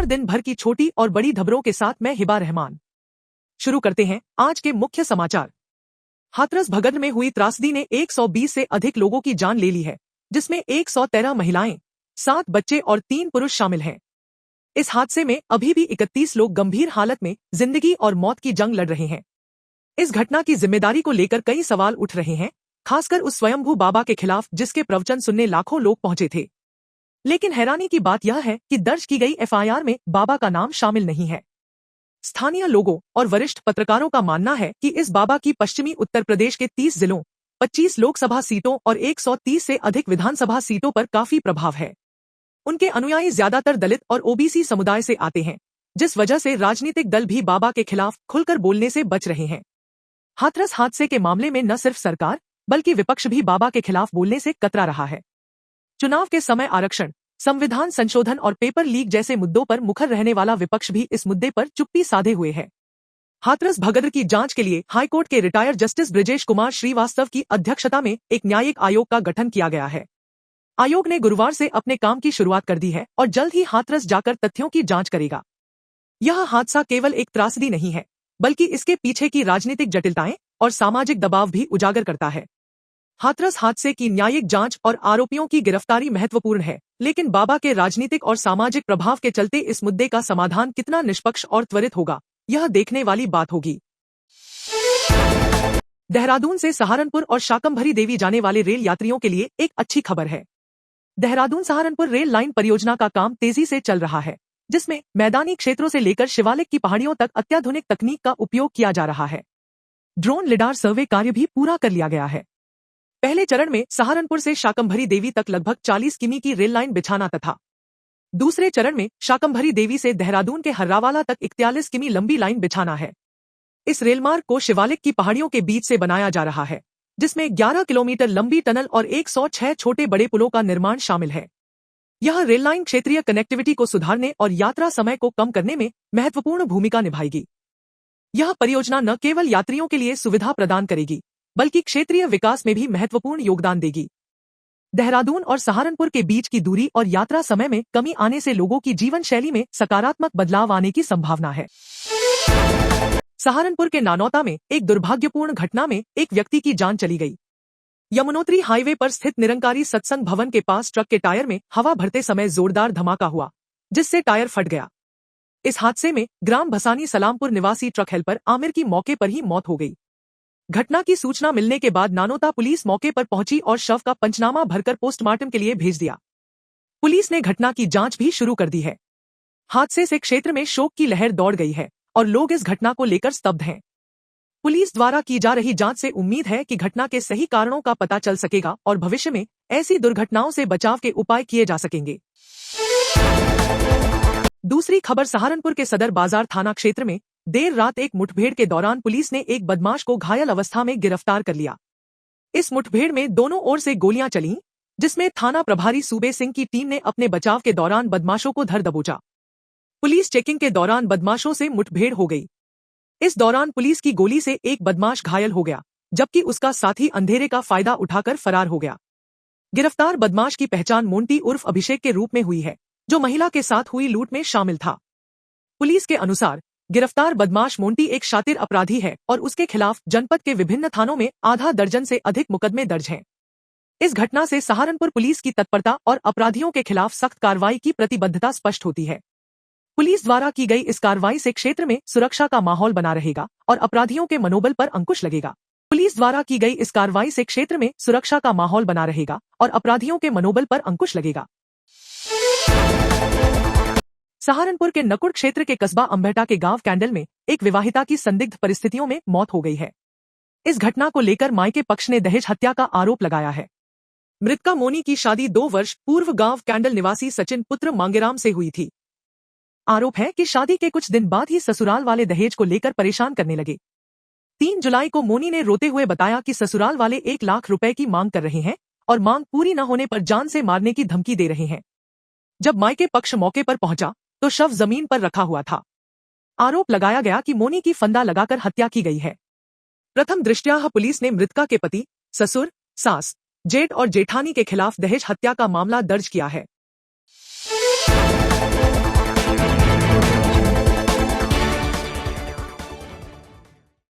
नमस्कार, दिन भर की छोटी और बड़ी खबरों के साथ मैं हिबा रहमान। शुरू करते हैं आज के मुख्य समाचार। हाथरस भगत में हुई त्रासदी ने 120 से अधिक लोगों की जान ले ली है, जिसमें 113 महिलाएं, 7 बच्चे और 3 पुरुष शामिल हैं। इस हादसे में अभी भी 31 लोग गंभीर हालत में जिंदगी और मौत की जंग लड़ रहे हैं। इस घटना की जिम्मेदारी को लेकर कई सवाल उठ रहे हैं, खासकर उस स्वयंभू बाबा के खिलाफ जिसके प्रवचन सुनने लाखों लोग पहुंचे थे। लेकिन हैरानी की बात यह है कि दर्ज की गई एफआईआर में बाबा का नाम शामिल नहीं है। स्थानीय लोगों और वरिष्ठ पत्रकारों का मानना है कि इस बाबा की पश्चिमी उत्तर प्रदेश के 30 जिलों, 25 लोकसभा सीटों और 130 से अधिक विधानसभा सीटों पर काफी प्रभाव है। उनके अनुयायी ज्यादातर दलित और ओबीसी समुदाय से आते हैं, जिस वजह से राजनीतिक दल भी बाबा के खिलाफ खुलकर बोलने से बच रहे हैं। हाथरस हादसे के मामले में न सिर्फ सरकार बल्कि विपक्ष भी बाबा के खिलाफ बोलने से कतरा रहा है। चुनाव के समय आरक्षण, संविधान संशोधन और पेपर लीक जैसे मुद्दों पर मुखर रहने वाला विपक्ष भी इस मुद्दे पर चुप्पी साधे हुए है। हाथरस भगदड़ की जांच के लिए हाईकोर्ट के रिटायर्ड जस्टिस ब्रिजेश कुमार श्रीवास्तव की अध्यक्षता में एक न्यायिक आयोग का गठन किया गया है। आयोग ने गुरुवार से अपने काम की शुरुआत कर दी है और जल्द ही हाथरस जाकर तथ्यों की जांच करेगा। यह हादसा केवल एक त्रासदी नहीं है, बल्कि इसके पीछे की राजनीतिक जटिलताएं और सामाजिक दबाव भी उजागर करता है। हाथरस हादसे की न्यायिक जांच और आरोपियों की गिरफ्तारी महत्वपूर्ण है, लेकिन बाबा के राजनीतिक और सामाजिक प्रभाव के चलते इस मुद्दे का समाधान कितना निष्पक्ष और त्वरित होगा, यह देखने वाली बात होगी। देहरादून से सहारनपुर और शाकंभरी देवी जाने वाले रेल यात्रियों के लिए एक अच्छी खबर है। देहरादून सहारनपुर रेल लाइन परियोजना का काम तेजी से चल रहा है, जिसमें मैदानी क्षेत्रों से लेकर शिवालिक की पहाड़ियों तक अत्याधुनिक तकनीक का उपयोग किया जा रहा है। ड्रोन लिडार सर्वे कार्य भी पूरा कर लिया गया है। पहले चरण में सहारनपुर से शाकंभरी देवी तक लगभग 40 किमी की रेल लाइन बिछाना तथा दूसरे चरण में शाकंभरी देवी से देहरादून के हर्रावाला तक 41 किमी लंबी लाइन बिछाना है। इस रेलमार्ग को शिवालिक की पहाड़ियों के बीच से बनाया जा रहा है, जिसमें 11 किलोमीटर लंबी टनल और 106 छोटे बड़े पुलों का निर्माण शामिल है। यह रेल लाइन क्षेत्रीय कनेक्टिविटी को सुधारने और यात्रा समय को कम करने में महत्वपूर्ण भूमिका निभाएगी। यह परियोजना न केवल यात्रियों के लिए सुविधा प्रदान करेगी, बल्कि क्षेत्रीय विकास में भी महत्वपूर्ण योगदान देगी। देहरादून और सहारनपुर के बीच की दूरी और यात्रा समय में कमी आने से लोगों की जीवन शैली में सकारात्मक बदलाव आने की संभावना है। सहारनपुर के नानौता में एक दुर्भाग्यपूर्ण घटना में एक व्यक्ति की जान चली गई। यमुनोत्री हाईवे पर स्थित निरंकारी सत्संग भवन के पास ट्रक के टायर में हवा भरते समय जोरदार धमाका हुआ, जिससे टायर फट गया। इस हादसे में ग्राम भसानी सलामपुर निवासी ट्रक हेल्पर आमिर की मौके पर ही मौत हो गई। घटना की सूचना मिलने के बाद नानौता पुलिस मौके पर पहुंची और शव का पंचनामा भरकर पोस्टमार्टम के लिए भेज दिया। पुलिस ने घटना की जांच भी शुरू कर दी है। हादसे से क्षेत्र में शोक की लहर दौड़ गई है और लोग इस घटना को लेकर स्तब्ध हैं। पुलिस द्वारा की जा रही जांच से उम्मीद है कि घटना के सही कारणों का पता चल सकेगा और भविष्य में ऐसी दुर्घटनाओं से बचाव के उपाय किए जा सकेंगे। दूसरी खबर, सहारनपुर के सदर बाजार थाना क्षेत्र में देर रात एक मुठभेड़ के दौरान पुलिस ने एक बदमाश को घायल अवस्था में गिरफ्तार कर लिया। इस मुठभेड़ में दोनों ओर से गोलियां चलीं, जिसमें थाना प्रभारी सूबे सिंह की टीम ने अपने बचाव के दौरान बदमाशों को धर दबोचा। पुलिस चेकिंग के दौरान बदमाशों से मुठभेड़ हो गई। इस दौरान पुलिस की गोली से एक बदमाश घायल हो गया, जबकि उसका साथी अंधेरे का फायदा उठाकर फरार हो गया। गिरफ्तार बदमाश की पहचान मोंटी उर्फ अभिषेक के रूप में हुई है, जो महिला के साथ हुई लूट में शामिल था। पुलिस के अनुसार गिरफ्तार बदमाश मोंटी एक शातिर अपराधी है और उसके खिलाफ जनपद के विभिन्न थानों में आधा दर्जन से अधिक मुकदमे दर्ज हैं। इस घटना से सहारनपुर पुलिस की तत्परता और अपराधियों के खिलाफ सख्त कार्रवाई की प्रतिबद्धता स्पष्ट होती है। पुलिस द्वारा की गई इस कार्रवाई से क्षेत्र में सुरक्षा का माहौल बना रहेगा और अपराधियों के मनोबल पर अंकुश लगेगा। पुलिस द्वारा की गई इस कार्रवाई से क्षेत्र में सुरक्षा का माहौल बना रहेगा और अपराधियों के मनोबल पर अंकुश लगेगा। सहारनपुर के नकुड़ क्षेत्र के कस्बा अंबेटा के गांव कैंडल में एक विवाहिता की संदिग्ध परिस्थितियों में मौत हो गई है। इस घटना को लेकर मायके पक्ष ने दहेज हत्या का आरोप लगाया है। मृतका मोनी की शादी 2 वर्ष पूर्व गांव कैंडल निवासी सचिन पुत्र मांगेराम से हुई थी। आरोप है कि शादी के कुछ दिन बाद ही ससुराल वाले दहेज को लेकर परेशान करने लगे। 3 जुलाई को मोनी ने रोते हुए बताया कि ससुराल वाले 1 लाख रुपए की मांग कर रहे हैं और मांग पूरी न होने पर जान से मारने की धमकी दे रहे हैं। जब मायके पक्ष मौके पर पहुंचा तो शव जमीन पर रखा हुआ था। आरोप लगाया गया कि मोनी की फंदा लगाकर हत्या की गई है। प्रथम दृष्टया पुलिस ने मृतका के पति, ससुर, सास, जेठ और जेठानी के खिलाफ दहेज हत्या का मामला दर्ज किया है।